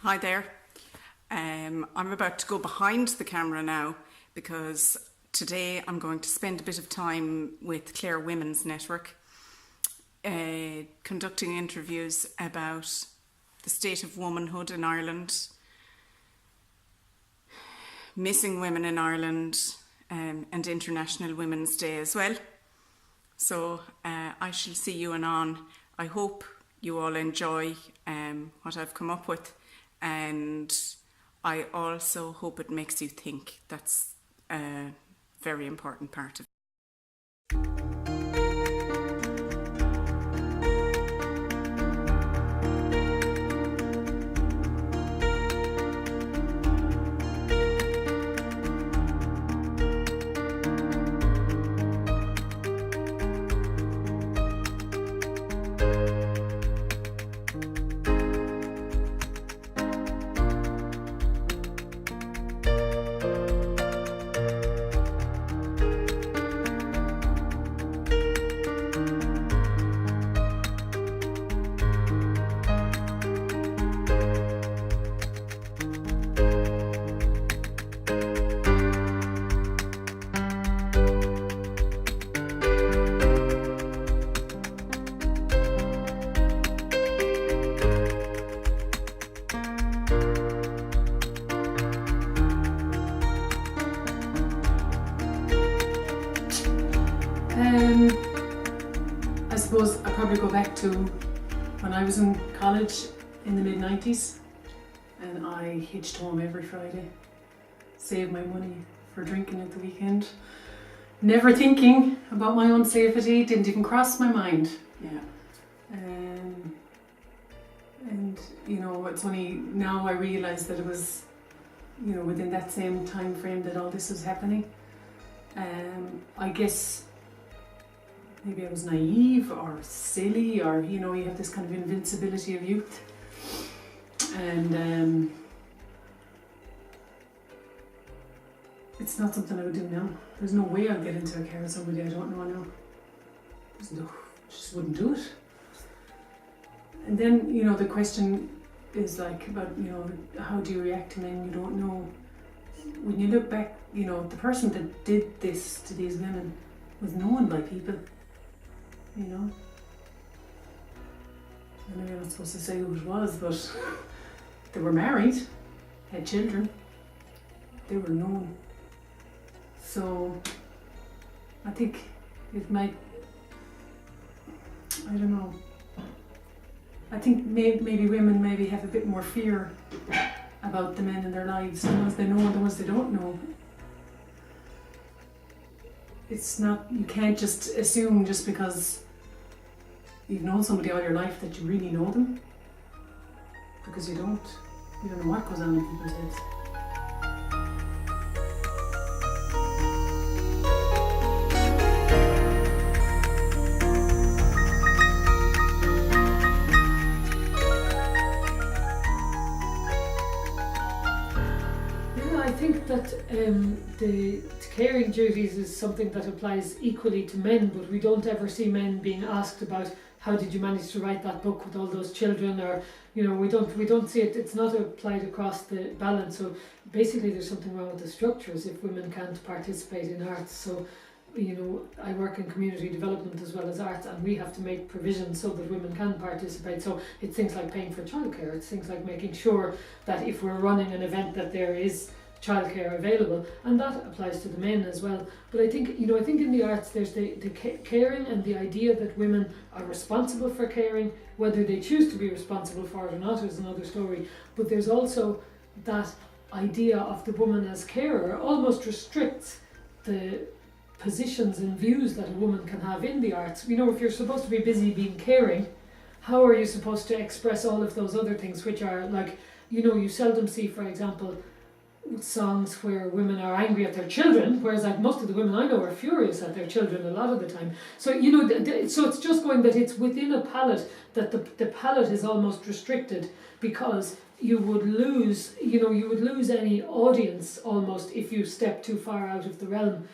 Hi there. I'm about to go behind the camera now because today I'm going to spend a bit of time with Clare Women's Network, conducting interviews about the state of womanhood in Ireland, missing women in Ireland, and International Women's Day as well. So I shall see you anon. I hope you all enjoy what I've come up with, and I also hope it makes you think. That's a very important part of it. I suppose I'd probably go back to when I was in college in the mid-90s, and I hitched home every Friday, saved my money for drinking at the weekend, never thinking about my own safety, didn't even cross my mind. Yeah. And you know, it's only now I realise that it was, you know, within that same time frame that all this was happening. I guess maybe I was naive or silly, or you know, you have this kind of invincibility of youth, and it's not something I would do now. There's no way I'll get into a care with somebody I don't know now. Just wouldn't do it. And then, you know, the question is like about, you know, how do you react to men you don't know? When you look back, you know, the person that did this to these women was known by people, you know. I know you're not supposed to say who it was, but they were married, had children, they were known. So I think it might, I don't know, I think maybe women maybe have a bit more fear about the men in their lives, the ones they know and the ones they don't know. It's not, you can't just assume just because you've known somebody all your life that you really know them, because you don't. You don't know what goes on in people's heads. I think that the caring duties is something that applies equally to men, but we don't ever see men being asked about how did you manage to write that book with all those children, or you know, we don't see it. It's not applied across the balance. So basically, there's something wrong with the structures if women can't participate in arts. So, you know, I work in community development as well as arts, and we have to make provisions so that women can participate. So it's things like paying for childcare. It's things like making sure that if we're running an event that there is childcare available, and that applies to the men as well. But I think, you know, I think in the arts there's the caring and the idea that women are responsible for caring. Whether they choose to be responsible for it or not is another story. But there's also that idea of the woman as carer almost restricts the positions and views that a woman can have in the arts. You know, if you're supposed to be busy being caring, how are you supposed to express all of those other things, which are like, you know, you seldom see, for example, songs where women are angry at their children, whereas like most of the women I know are furious at their children a lot of the time. So, you know, so it's just going that it's within a palette, that the palette is almost restricted, because you would lose, you know, you would lose any audience almost if you step too far out of the realm.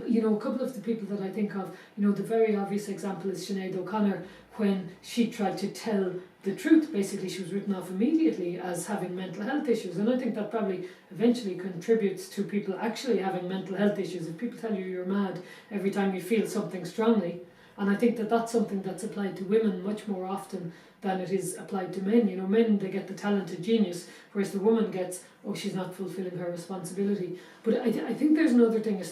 You know, a couple of the people that I think of, you know, the very obvious example is Sinead O'Connor, when she tried to tell the truth. Basically, she was written off immediately as having mental health issues, and I think that probably eventually contributes to people actually having mental health issues. If people tell you you're mad every time you feel something strongly, and I think that that's something that's applied to women much more often than it is applied to men. You know, men, they get the talented genius, whereas the woman gets, oh, she's not fulfilling her responsibility. But I think there's another thing, a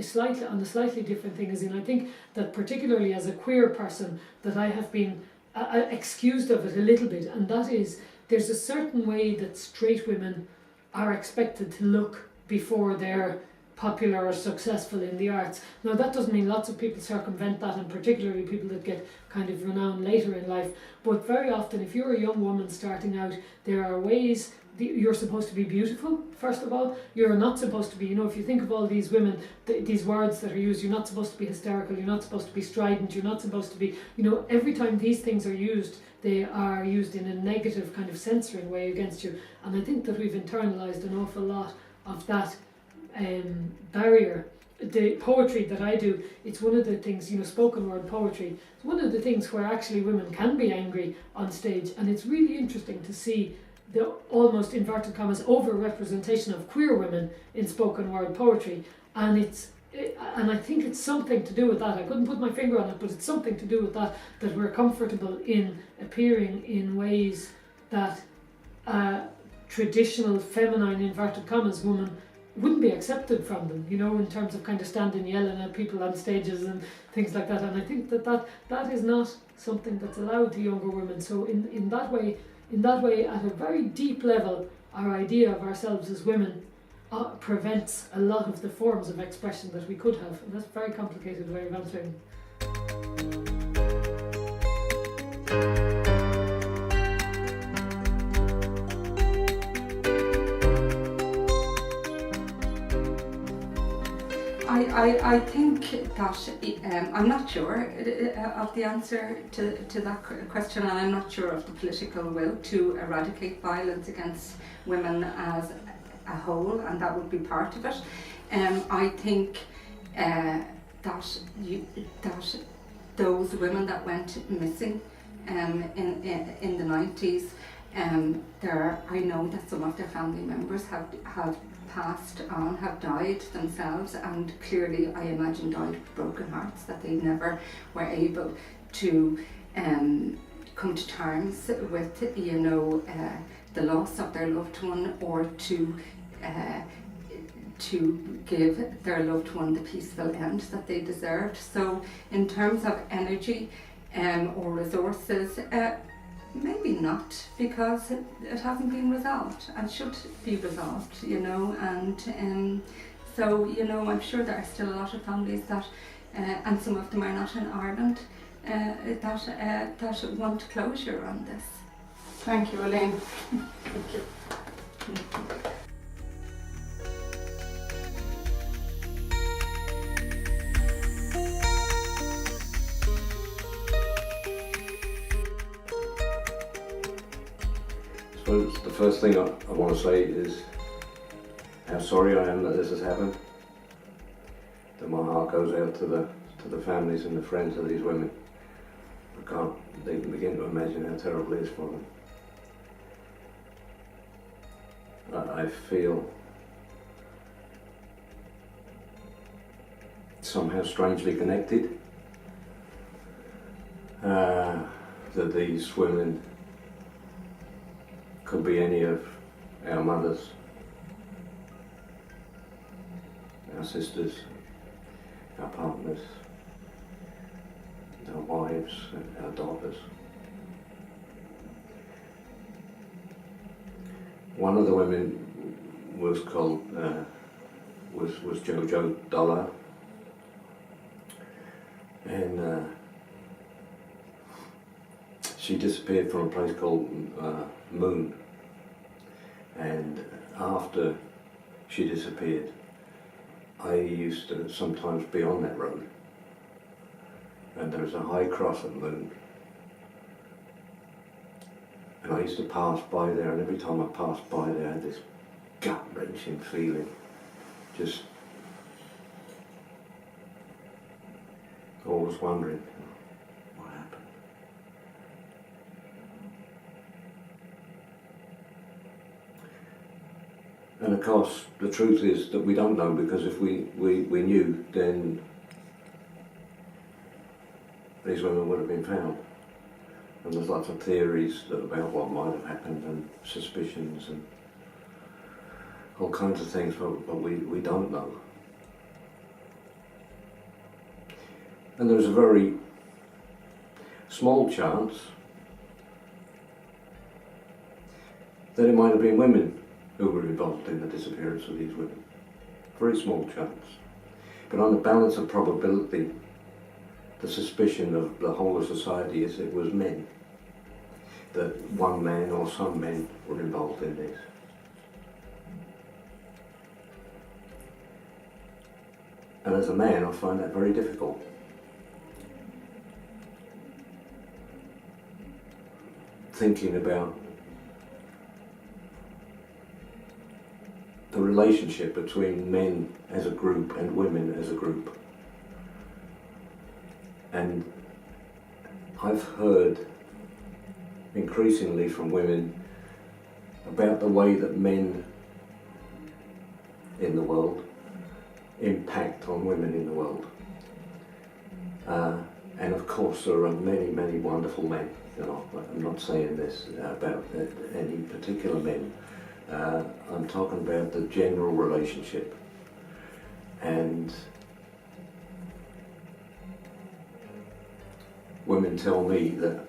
slightly different thing, is in, I think that particularly as a queer person, that I have been excused of it a little bit, and that is, there's a certain way that straight women are expected to look before they're popular or successful in the arts. Now, that doesn't mean lots of people circumvent that, and particularly people that get kind of renowned later in life, but very often if you're a young woman starting out, there are ways you're supposed to be beautiful, first of all. You're not supposed to be, you know, if you think of all these women, these words that are used, you're not supposed to be hysterical, you're not supposed to be strident, you're not supposed to be, you know, every time these things are used, they are used in a negative kind of censoring way against you. And I think that we've internalised an awful lot of that barrier. The poetry that I do, it's one of the things, you know, spoken word poetry, it's one of the things where actually women can be angry on stage, and it's really interesting to see the almost inverted commas over-representation of queer women in spoken word poetry, and I think it's something to do with that. I couldn't put my finger on it, but it's something to do with that we're comfortable in appearing in ways that traditional feminine inverted commas woman wouldn't be accepted from them, you know, in terms of kind of standing yelling at people on stages and things like that. And I think that is not something that's allowed to younger women. So in that way, at a very deep level, our idea of ourselves as women prevents a lot of the forms of expression that we could have. And that's a very complicated way of answering. I think that I'm not sure of the answer to that question, and I'm not sure of the political will to eradicate violence against women as a whole, and that would be part of it. I think that those women that went missing in the 90s, I know that some of their family members have passed on, have died themselves, and clearly I imagine died with broken hearts, that they never were able to come to terms with, you know, the loss of their loved one, or to give their loved one the peaceful end that they deserved. So in terms of energy or resources, maybe not, because it hasn't been resolved and should be resolved, you know, and so, you know, I'm sure there are still a lot of families that, and some of them are not in Ireland, that want closure on this. Thank you, Elaine. Thank you. So the first thing I want to say is how sorry I am that this has happened. That my heart goes out to the families and the friends of these women. I can't even begin to imagine how terrible it is for them. I feel somehow strangely connected. That these women could be any of our mothers, our sisters, our partners, our wives, and our daughters. One of the women was called was Jojo Dollar, and she disappeared from a place called Moon, and after she disappeared, I used to sometimes be on that road, and there's a high cross at Moon, and I used to pass by there, and every time I passed by there I had this gut-wrenching feeling, just always wondering what happened. And of course, the truth is that we don't know, because if we knew, then these women would have been found. And there's lots of theories about what might have happened, and suspicions and all kinds of things, but we don't know. And there's a very small chance that it might have been women who were involved in the disappearance of these women. Very small chance. But on the balance of probability, the suspicion of the whole of society is it was men. That one man or some men were involved in this. And as a man, I find that very difficult. Thinking about the relationship between men as a group and women as a group. And I've heard increasingly from women about the way that men in the world impact on women in the world. And of course there are many, many wonderful men. You know, I'm not saying this about any particular men. I'm talking about the general relationship. And women tell me that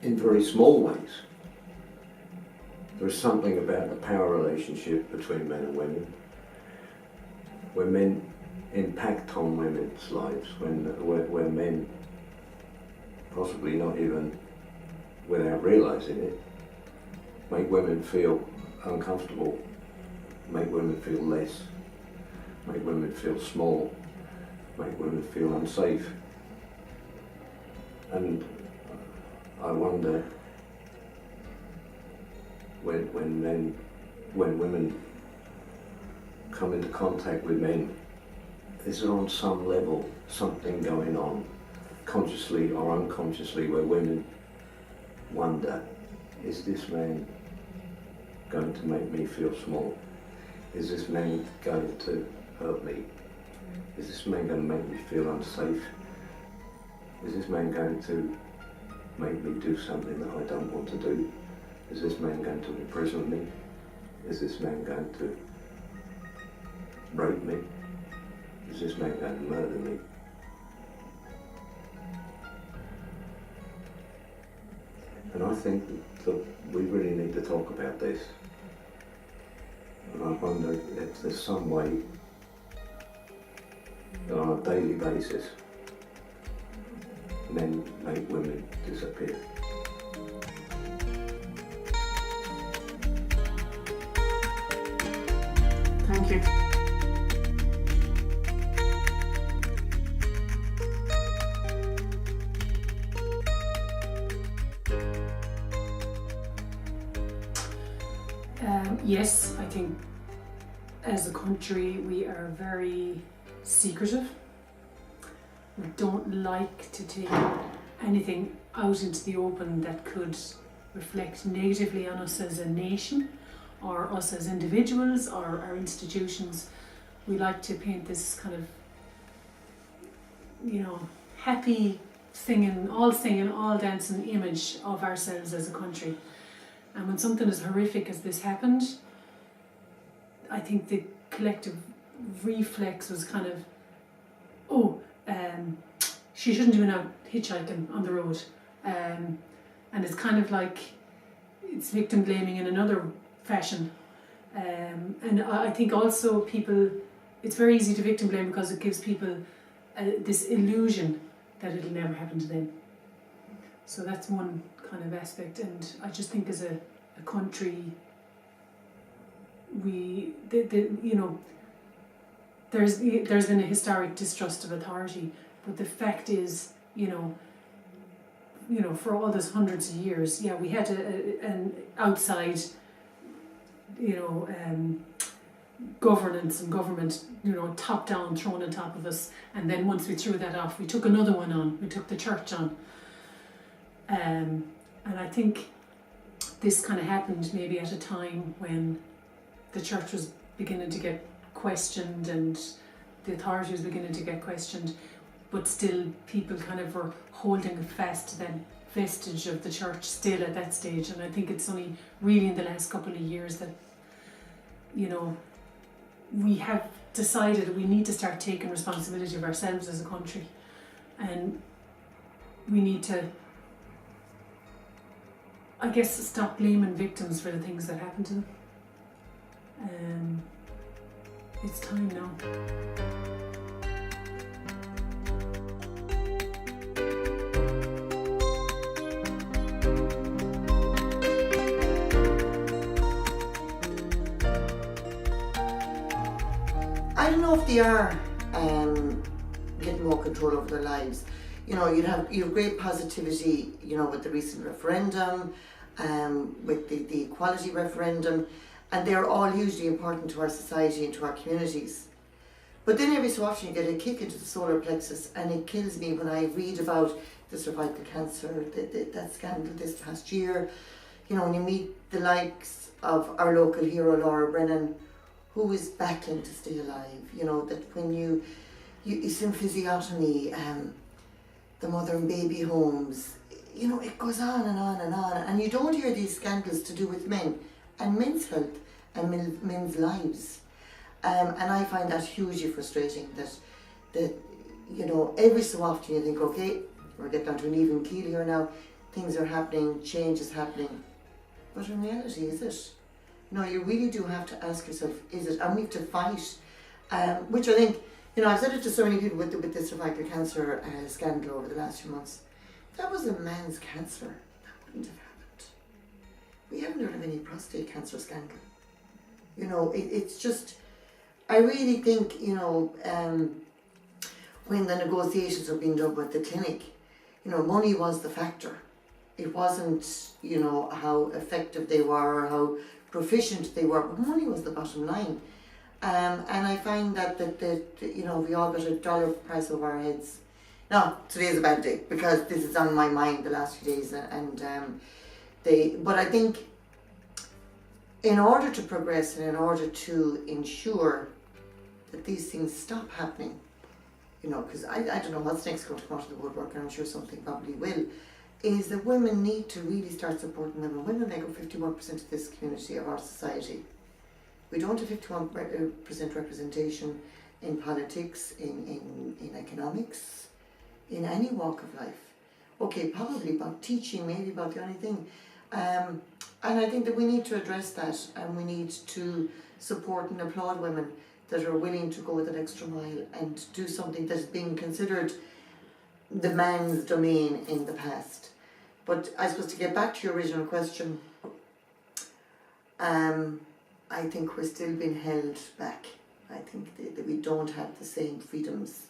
in very small ways there's something about the power relationship between men and women, where men impact on women's lives, where men, possibly not even without realising it, make women feel uncomfortable, make women feel less, make women feel small, make women feel unsafe. And I wonder when women come into contact with men, is there on some level something going on, consciously or unconsciously, where women wonder, is this man going to make me feel small? Is this man going to hurt me? Is this man going to make me feel unsafe? Is this man going to make me do something that I don't want to do? Is this man going to imprison me? Is this man going to rape me? Is this man going to murder me? And I think that we really need to talk about this. And I wonder if there's some way that on a daily basis men make women disappear. Thank you. Yes, I think as a country we are very secretive. We don't like to take anything out into the open that could reflect negatively on us as a nation, or us as individuals, or our institutions. We like to paint this kind of, happy singing, all dancing image of ourselves as a country. And when something as horrific as this happened, I think the collective reflex was kind of, she shouldn't have been out hitchhiking on the road. And it's kind of like, it's victim blaming in another fashion. And I think also it's very easy to victim blame because it gives people this illusion that it'll never happen to them. So that's one kind of aspect, and I just think as a country, there's been a historic distrust of authority, but the fact is, for all those hundreds of years, we had an outside, governance and government, top down, thrown on top of us, and then once we threw that off, we took another one on. We took the church on, and I think this kind of happened maybe at a time when the church was beginning to get questioned and the authority was beginning to get questioned, but still people kind of were holding fast to that vestige of the church still at that stage. And I think it's only really in the last couple of years that, you know, we have decided that we need to start taking responsibility of ourselves as a country, and we need to, I guess, stop blaming victims for the things that happen to them. It's time now. I don't know if they are getting more control over their lives. You know, you have great positivity, you know, with the recent referendum, with the equality referendum, and they're all hugely important to our society and to our communities. But then every so often you get a kick into the solar plexus, and it kills me when I read about the cervical cancer, that scandal this past year. You know, when you meet the likes of our local hero Ciara Breen, who is battling to stay alive. You know, that when you symphysiotomy, the mother and baby homes, you know, it goes on and on and on, and you don't hear these scandals to do with men and men's health and men's lives, and I find that hugely frustrating. That you know, every so often you think, okay, we're getting down to an even keel here now, things are happening, change is happening, but in reality, is it? No, you really do have to ask yourself, is it? And we have to fight, which I think, you know, I've said it to so many people with the cervical cancer scandal over the last few months. If that was a man's cancer, that wouldn't have happened. We haven't heard of any prostate cancer scandal. You know, it's just, I really think, you know, when the negotiations were being done with the clinic, you know, money was the factor. It wasn't, you know, how effective they were or how proficient they were, but money was the bottom line. And I find that you know, we all got a dollar price over our heads. Now, today's a bad day because this is on my mind the last few days, but I think in order to progress and in order to ensure that these things stop happening, you know, because I don't know what's next going to come out of the woodwork, and I'm sure something probably will, is that women need to really start supporting women. Women make up 51% of this community, of our society. We don't have 51% representation in politics, in economics, in any walk of life. Okay, probably about teaching, maybe about the only thing. And I think that we need to address that, and we need to support and applaud women that are willing to go that extra mile and do something that has been considered the man's domain in the past. But I suppose to get back to your original question, I think we're still being held back. I think that we don't have the same freedoms.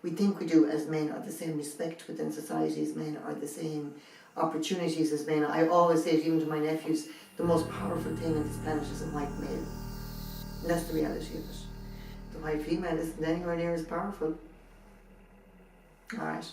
We think we do as men, or the same respect within society as men, or the same opportunities as men. I always say, even to my nephews, the most powerful thing on this planet is a white male. And that's the reality of it. The white female isn't anywhere near as powerful. All right.